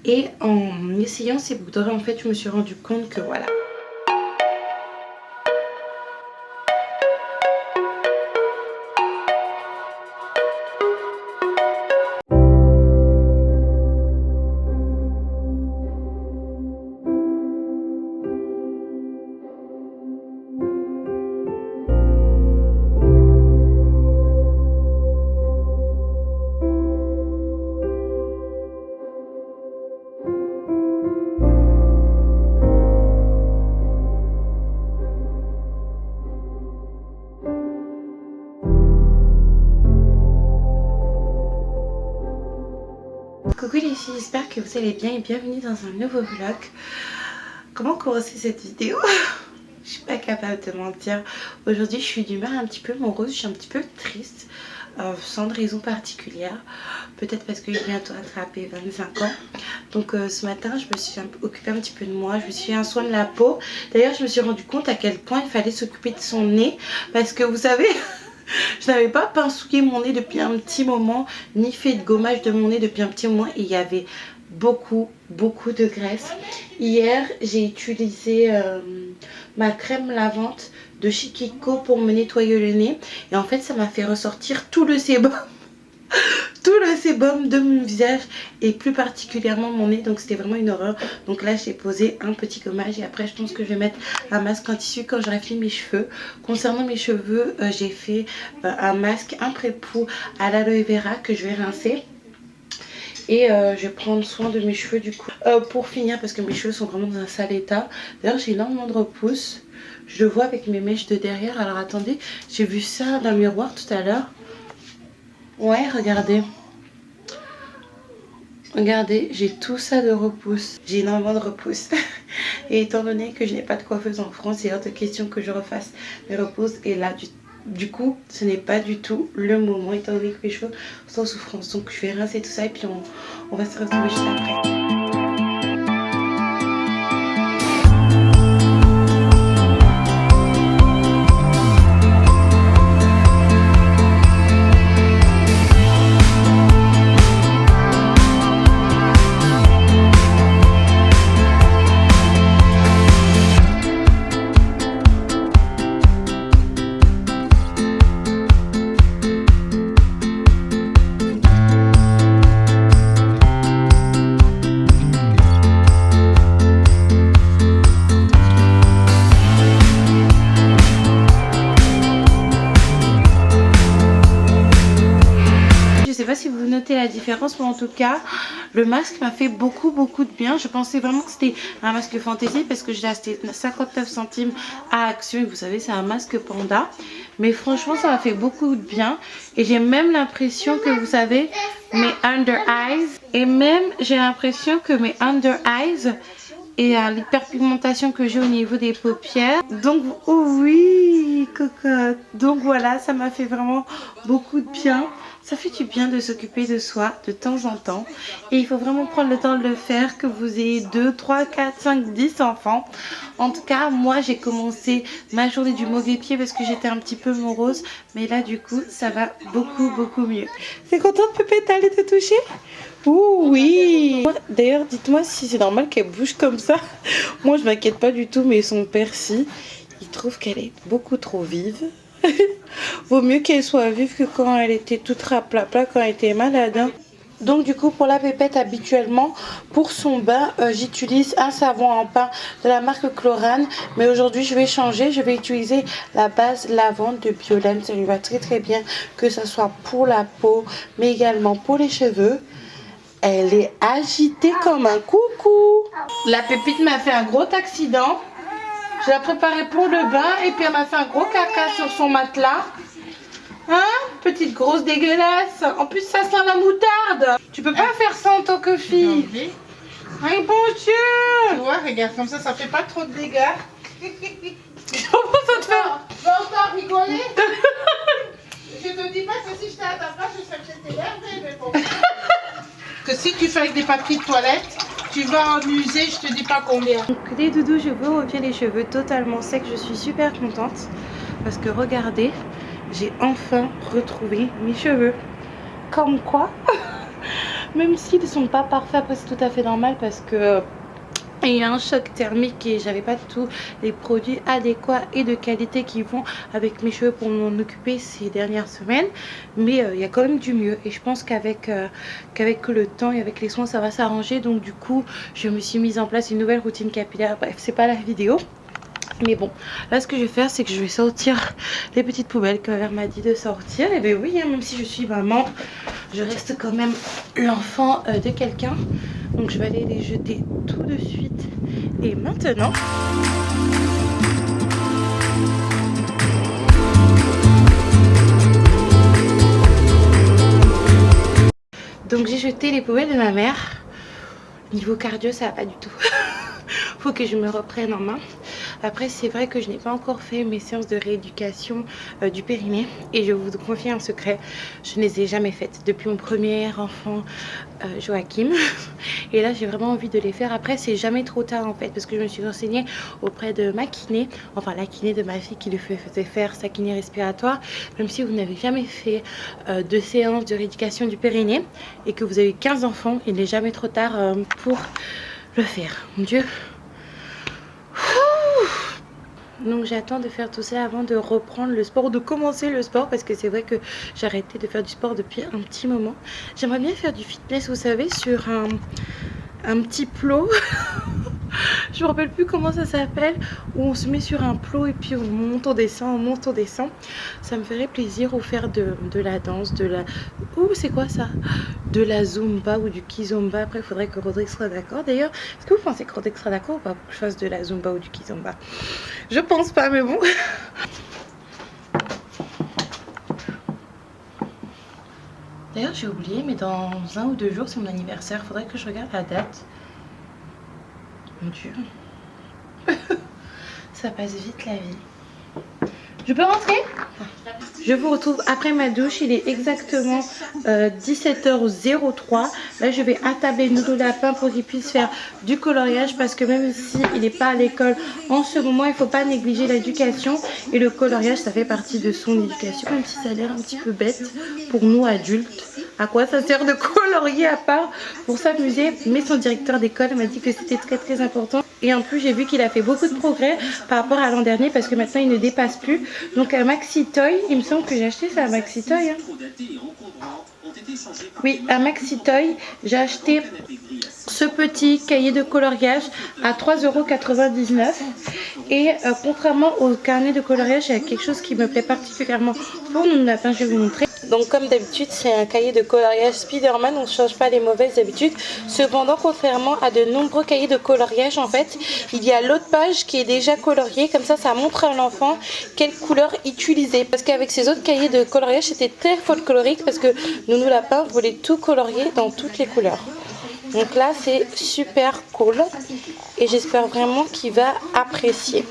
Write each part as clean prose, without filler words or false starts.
Et en essayant ces boucles d'oreilles, en fait, je me suis rendu compte que voilà. Coucou les filles, j'espère que vous allez bien et bienvenue dans un nouveau vlog. Comment commencer cette vidéo? Je suis pas capable de mentir. Aujourd'hui je suis d'humeur un petit peu morose, je suis un petit peu triste, sans de raison particulière. Peut-être parce que j'ai bientôt attrapé 25 ans. Donc ce matin je me suis occupée un petit peu de moi, je me suis fait un soin de la peau. D'ailleurs je me suis rendu compte à quel point il fallait s'occuper de son nez. Parce que vous savez... Je n'avais pas pincouillé mon nez depuis un petit moment, ni fait de gommage de mon nez depuis un petit moment. Et il y avait beaucoup de graisse. Hier, j'ai utilisé ma crème lavante de Chiquiko pour me nettoyer le nez. Et en fait, ça m'a fait ressortir tout le sébum. Tout le sébum de mon visage et plus particulièrement mon nez, donc c'était vraiment une horreur. Donc là j'ai posé un petit gommage et après je pense que je vais mettre un masque en tissu quand j'aurai fini mes cheveux. Concernant mes cheveux, j'ai fait un masque, un pré-pou à l'aloe vera que je vais rincer. Et je vais prendre soin de mes cheveux du coup pour finir, parce que mes cheveux sont vraiment dans un sale état. D'ailleurs j'ai énormément de repousse, je le vois avec mes mèches de derrière. Alors attendez, j'ai vu ça dans le miroir tout à l'heure. Ouais, regardez. Regardez, j'ai tout ça de repousse. J'ai énormément de repousse. Et étant donné que je n'ai pas de coiffeuse en France, il est hors de question que je refasse mes repousses. Et là, du coup, ce n'est pas du tout le moment, étant donné que mes cheveux sont en souffrance. Donc je vais rincer tout ça et puis on va se retrouver juste après. La différence, mais en tout cas le masque m'a fait beaucoup de bien. Je pensais vraiment que c'était un masque fantaisie parce que je l'ai acheté 59 centimes à Action et vous savez c'est un masque panda, mais franchement ça m'a fait beaucoup de bien. Et j'ai même l'impression que vous savez mes under eyes, et même j'ai l'impression que mes under eyes et l'hyperpigmentation que j'ai au niveau des paupières. Donc oh oui cocotte, donc voilà, ça m'a fait vraiment beaucoup de bien. Ça fait du bien de s'occuper de soi de temps en temps. Et il faut vraiment prendre le temps de le faire, que vous ayez 2, 3, 4, 5, 10 enfants. En tout cas, moi j'ai commencé ma journée du mauvais pied parce que j'étais un petit peu morose. Mais là du coup, ça va beaucoup mieux. T'es contente Pépette d'aller te toucher? Ouh oui. D'ailleurs, dites-moi si c'est normal qu'elle bouge comme ça. Moi je m'inquiète pas du tout, mais son père si. Il trouve qu'elle est beaucoup trop vive. Vaut mieux qu'elle soit vive que quand elle était toute raplapla, quand elle était malade. Hein. Donc du coup pour la Pépette, habituellement pour son bain j'utilise un savon en pain de la marque Chlorane. Mais aujourd'hui je vais changer, je vais utiliser la base lavande de Biolène. Ça lui va très bien, que ce soit pour la peau mais également pour les cheveux. Elle est agitée comme un coucou. La Pépite m'a fait un gros accident. Je l'ai préparée pour le bain et puis elle m'a fait un gros caca sur son matelas. Hein? Petite grosse dégueulasse. En plus ça sent la moutarde. Tu peux pas faire ça en tant que fille. Ay bon Dieu. Tu vois, regarde, comme ça fait pas trop de dégâts. Comment ça te fait? Tu vas encore rigoler. Je te dis pas que si j'étais à ta place, je serais peut-être énervée, mais bon. Que si tu fais avec des papiers de toilette, tu vas en user, je te dis pas combien. Donc les doudous, je vous reviens les cheveux totalement secs. Je suis super contente parce que regardez, j'ai enfin retrouvé mes cheveux. Comme quoi Même s'ils ne sont pas parfaits, après c'est tout à fait normal parce que il y a un choc thermique et j'avais pas tous les produits adéquats et de qualité qui vont avec mes cheveux pour m'en occuper ces dernières semaines. Mais il y a quand même du mieux et je pense qu'avec le temps et avec les soins ça va s'arranger. Donc du coup je me suis mise en place une nouvelle routine capillaire. Bref, c'est pas la vidéo. Mais bon, là ce que je vais faire c'est que je vais sortir les petites poubelles que ma mère m'a dit de sortir. Et bien oui, hein, même si je suis maman, je reste quand même l'enfant de quelqu'un. Donc je vais aller les jeter tout de suite et maintenant. Donc j'ai jeté les poubelles de ma mère. Niveau cardio ça va pas du tout. Faut que je me reprenne en main. Après c'est vrai que je n'ai pas encore fait mes séances de rééducation du périnée. Et je vous confie un secret, je ne les ai jamais faites depuis mon premier enfant Joachim. Et là j'ai vraiment envie de les faire. Après c'est jamais trop tard en fait, parce que je me suis renseignée auprès de ma kiné, enfin la kiné de ma fille qui lui faisait faire sa kiné respiratoire. Même si vous n'avez jamais fait de séance de rééducation du périnée et que vous avez 15 enfants, il n'est jamais trop tard pour le faire. Mon Dieu. Donc j'attends de faire tout ça avant de reprendre le sport, de commencer le sport, parce que c'est vrai que j'ai arrêté de faire du sport depuis un petit moment. J'aimerais bien faire du fitness, vous savez, sur un petit plot. Je me rappelle plus comment ça s'appelle, où on se met sur un plot et puis on monte, on descend, on monte, on descend. Ça me ferait plaisir, ou faire de la danse, de la... Ouh, c'est quoi ça? De la zumba ou du kizomba. Après il faudrait que Rodrigue soit d'accord. D'ailleurs, est-ce que vous pensez que Rodrigue sera d'accord ou pas pour que je fasse de la zumba ou du kizomba? Je pense pas, mais bon. D'ailleurs j'ai oublié, mais dans 1 ou 2 jours c'est mon anniversaire. Faudrait que je regarde la date. Mon Dieu. Ça passe vite la vie. Je peux rentrer? Je vous retrouve après ma douche. Il est exactement 17h03. Là je vais attabler Noodle Lapin pour qu'il puisse faire du coloriage, parce que même s'il n'est pas à l'école en ce moment, il ne faut pas négliger l'éducation. Et le coloriage ça fait partie de son éducation, même si ça a l'air un petit peu bête pour nous adultes. À quoi ça sert de colorier à part pour s'amuser? Mais son directeur d'école m'a dit que c'était très très important. Et en plus j'ai vu qu'il a fait beaucoup de progrès par rapport à l'an dernier, parce que maintenant il ne dépasse plus. Donc un Maxi Toy, il me semble que j'ai acheté ça à Maxi Toy. Oui, à Maxi Toy, j'ai acheté ce petit cahier de coloriage à 3,99 €. Et contrairement au carnet de coloriage, il y a quelque chose qui me plaît particulièrement pour Noodle Lapin, je vais vous montrer. Donc comme d'habitude c'est un cahier de coloriage Spiderman, on ne change pas les mauvaises habitudes. Cependant, contrairement à de nombreux cahiers de coloriage, en fait il y a l'autre page qui est déjà coloriée. Comme ça montre à l'enfant quelle couleur utiliser. Parce qu'avec ces autres cahiers de coloriage c'était très folklorique, parce que Noodle Lapin voulait tout colorier dans toutes les couleurs. Donc là c'est super cool et j'espère vraiment qu'il va apprécier.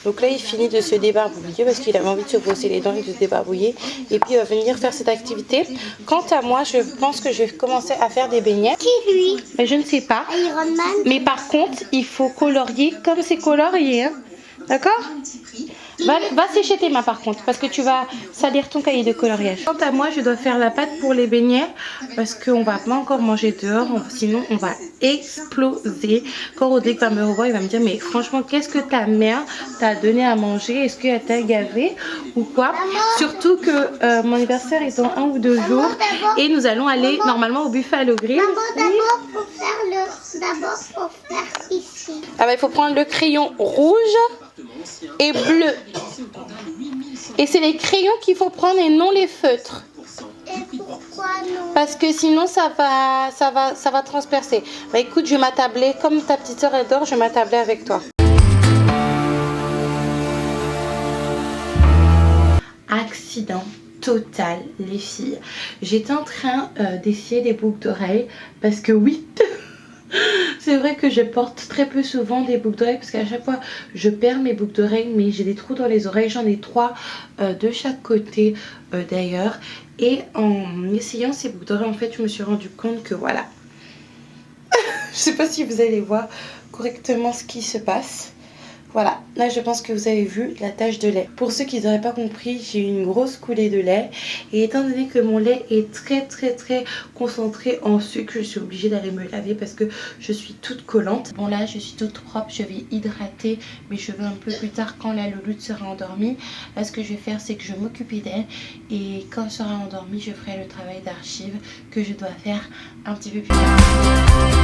Donc là il finit de se débarbouiller parce qu'il avait envie de se brosser les dents et de se débarbouiller. Et puis il va venir faire cette activité. Quant à moi, je pense que je vais commencer à faire des beignets. Qui lui? Mais je ne sais pas. Iron Man. Mais par contre il faut colorier comme c'est colorié, hein. D'accord? Va sécher tes mains par contre, parce que tu vas salir ton cahier de coloriage. Quant à moi, je dois faire la pâte pour les beignets, parce qu'on va pas encore manger dehors, sinon on va exploser. Quand Rodrigue va me revoir, il va me dire mais franchement qu'est-ce que ta mère t'a donné à manger? Est-ce qu'elle t'a gavé ou quoi? Surtout que mon anniversaire est dans 1 ou 2 jours et nous allons aller normalement au Buffalo Grill. D'abord faut faire ici. Ah bah, il faut prendre le crayon rouge et bleu. Et c'est les crayons qu'il faut prendre et non les feutres. Et pourquoi non? Parce que sinon ça va transpercer. Bah écoute, je vais m'attabler comme ta petite soeur adore, je vais m'attabler avec toi. Accident total les filles. J'étais en train d'essayer des boucles d'oreilles parce que oui. C'est vrai que je porte très peu souvent des boucles d'oreilles, parce qu'à chaque fois je perds mes boucles d'oreilles, mais j'ai des trous dans les oreilles, j'en ai 3 de chaque côté d'ailleurs. Et en essayant ces boucles d'oreilles, en fait je me suis rendu compte que voilà. Je sais pas si vous allez voir correctement ce qui se passe. Voilà, Là, je pense que vous avez vu la tache de lait. Pour ceux qui n'auraient pas compris, j'ai eu une grosse coulée de lait. Et étant donné que mon lait est très concentré en sucre, je suis obligée d'aller me laver parce que je suis toute collante. Bon là, je suis toute propre. Je vais hydrater mes cheveux un peu plus tard quand la louloute sera endormie. Là, ce que je vais faire, c'est que je vais m'occuper d'elle. Et quand elle sera endormie, je ferai le travail d'archive que je dois faire un petit peu plus tard.